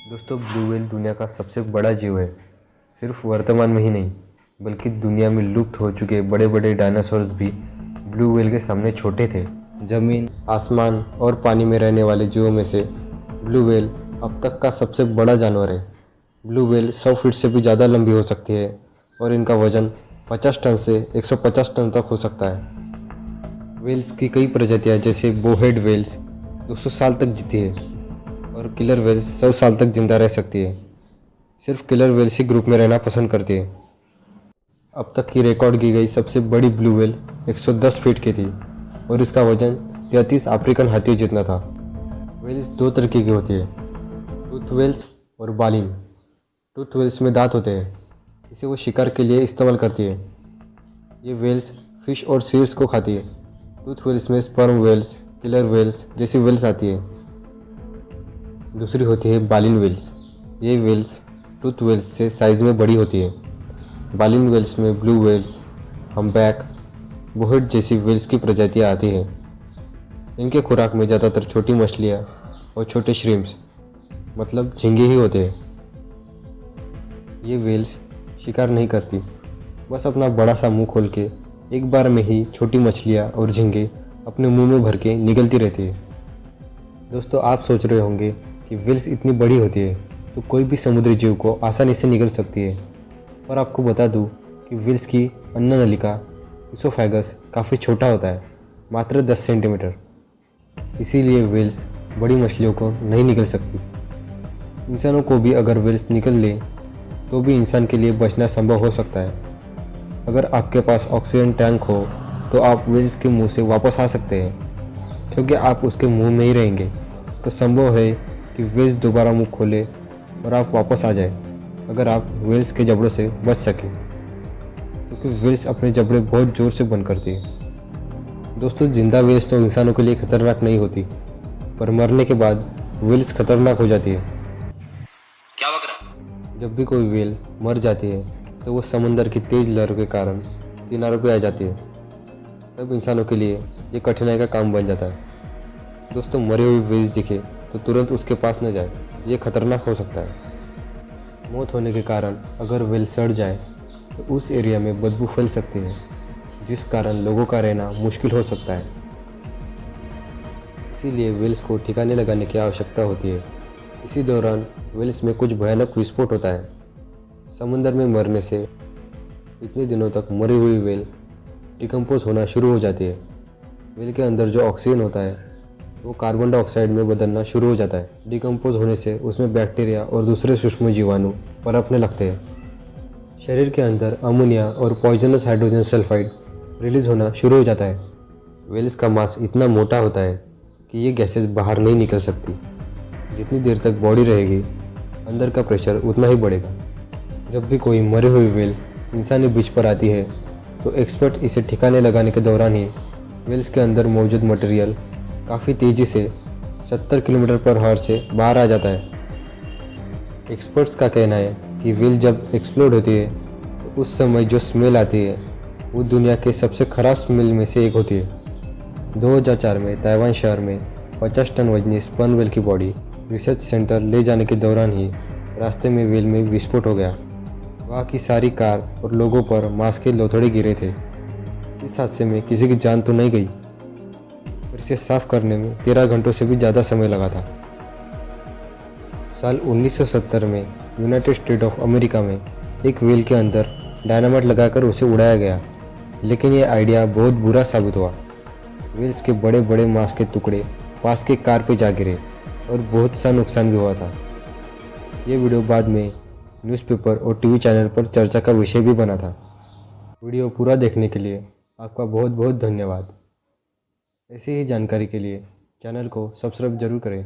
दोस्तों, blue whale दुनिया का सबसे बड़ा जीव है। सिर्फ वर्तमान में ही नहीं, बल्कि दुनिया में लुप्त हो चुके बड़े बड़े डायनासोर्स भी ब्लू व्हेल के सामने छोटे थे। ज़मीन, आसमान और पानी में रहने वाले जीवों में से ब्लू व्हेल अब तक का सबसे बड़ा जानवर है। ब्लू व्हेल 100 फीट से भी ज़्यादा लंबी हो सकती है और इनका वजन 50 टन से 150 टन तक हो सकता है। व्हेल्स की कई प्रजातियां जैसे बोहेड व्हेल्स 200 साल तक जीती है और किलर व्हेल्स 100 साल तक जिंदा रह सकती है। सिर्फ किलर व्हेल्स ही ग्रुप में रहना पसंद करती है। अब तक की रिकॉर्ड की गई सबसे बड़ी ब्लू व्हेल 110 फीट की थी और इसका वजन 33 अफ्रीकन हाथियों जितना था। व्हेल्स दो तरीके की होती है, टूथ व्हेल्स और बालिन। टूथ व्हेल्स में दांत होते हैं, इसे वो शिकार के लिए इस्तेमाल करती है। ये व्हेल्स फिश और सील्स को खाती है। टूथ व्हेल्स में स्पर्म व्हेल्स, किलर व्हेल्स जैसी व्हेल्स आती है। दूसरी होती है बालिन व्हेल्स। ये व्हेल्स टूथ व्हेल्स से साइज़ में बड़ी होती है। बालिन व्हेल्स में ब्लू व्हेल्स, हम्पबैक, बोहेड जैसी व्हेल्स की प्रजातियाँ आती हैं। इनके खुराक में ज़्यादातर छोटी मछलियाँ और छोटे श्रिम्प्स मतलब झींगे ही होते हैं। ये व्हेल्स शिकार नहीं करती, बस अपना बड़ा सा मुंह खोल के एक बार में ही छोटी मछलियाँ और झींगे अपने मुंह में भर के निगलती रहती है। दोस्तों, आप सोच रहे होंगे कि व्हेल्स इतनी बड़ी होती है तो कोई भी समुद्री जीव को आसानी से निगल सकती है, पर आपको बता दूं कि व्हेल्स की अन्न नलिका इसोफेगस काफ़ी छोटा होता है, मात्र 10 सेंटीमीटर। इसीलिए व्हेल्स बड़ी मछलियों को नहीं निगल सकती। इंसानों को भी अगर व्हेल्स निगल ले तो भी इंसान के लिए बचना संभव हो सकता है। अगर आपके पास ऑक्सीजन टैंक हो तो आप व्हेल्स के मुंह से वापस आ सकते हैं, क्योंकि आप उसके मुंह में ही रहेंगे तो संभव है कि व्हेल्स दोबारा मुंह खोले और आप वापस आ जाए, अगर आप व्हेल्स के जबड़ों से बच सकें, क्योंकि व्हेल्स अपने जबड़े बहुत ज़ोर से बंद करती है। दोस्तों, जिंदा व्हेल्स तो इंसानों के लिए खतरनाक नहीं होती, पर मरने के बाद व्हेल्स खतरनाक हो जाती है। क्या बक रहा? जब भी कोई व्हेल मर जाती है तो वो समंदर की तेज़ लहरों के कारण किनारों पर आ जाती है। तब इंसानों के लिए ये कठिनाई का काम बन जाता है। दोस्तों, मरे हुए व्हेल्स दिखे तो तुरंत उसके पास न जाए, ये खतरनाक हो सकता है। मौत होने के कारण अगर व्हेल सड़ जाए तो उस एरिया में बदबू फैल सकती है, जिस कारण लोगों का रहना मुश्किल हो सकता है। इसीलिए व्हेल्स को ठिकाने लगाने की आवश्यकता होती है। इसी दौरान व्हेल्स में कुछ भयानक विस्फोट होता है। समुद्र में मरने से इतने दिनों तक मरी हुई व्हेल डिकम्पोज होना शुरू हो जाती है। व्हेल के अंदर जो ऑक्सीजन होता है वो कार्बन डाइऑक्साइड में बदलना शुरू हो जाता है। डिकम्पोज होने से उसमें बैक्टीरिया और दूसरे सूक्ष्म जीवाणु पनपने लगते हैं। शरीर के अंदर अमोनिया और पॉइजनस हाइड्रोजन सल्फाइड रिलीज होना शुरू हो जाता है। व्हेल्स का मांस इतना मोटा होता है कि ये गैसेस बाहर नहीं निकल सकती। जितनी देर तक बॉडी रहेगी, अंदर का प्रेशर उतना ही बढ़ेगा। जब भी कोई मरी हुई व्हेल इंसानी बीच पर आती है तो एक्सपर्ट इसे ठिकाने लगाने के दौरान ही व्हेल्स के अंदर मौजूद मटेरियल काफ़ी तेज़ी से 70 किलोमीटर पर आवर से बाहर आ जाता है। एक्सपर्ट्स का कहना है कि व्हेल जब एक्सप्लोड होती है तो उस समय जो स्मेल आती है वो दुनिया के सबसे खराब स्मेल में से एक होती है। 2004 में ताइवान शहर में 50 टन वजनी स्पर्म व्हेल की बॉडी रिसर्च सेंटर ले जाने के दौरान ही रास्ते में व्हेल में विस्फोट हो गया। वहाँ की सारी कार और लोगों पर मांस के लोथड़े गिरे थे। इस हादसे में किसी की जान तो नहीं गई, पर इसे साफ करने में 13 घंटों से भी ज़्यादा समय लगा था। साल 1970 में यूनाइटेड स्टेट ऑफ अमेरिका में एक व्हेल के अंदर डायनामाइट लगाकर उसे उड़ाया गया, लेकिन ये आइडिया बहुत बुरा साबित हुआ। व्हेल्स के बड़े बड़े मांस के टुकड़े पास के कार पे जा गिरे और बहुत सा नुकसान भी हुआ था। ये वीडियो बाद में न्यूज़पेपर और टीवी चैनल पर चर्चा का विषय भी बना था। वीडियो पूरा देखने के लिए आपका बहुत बहुत धन्यवाद। ऐसी ही जानकारी के लिए चैनल को सब्सक्राइब जरूर करें।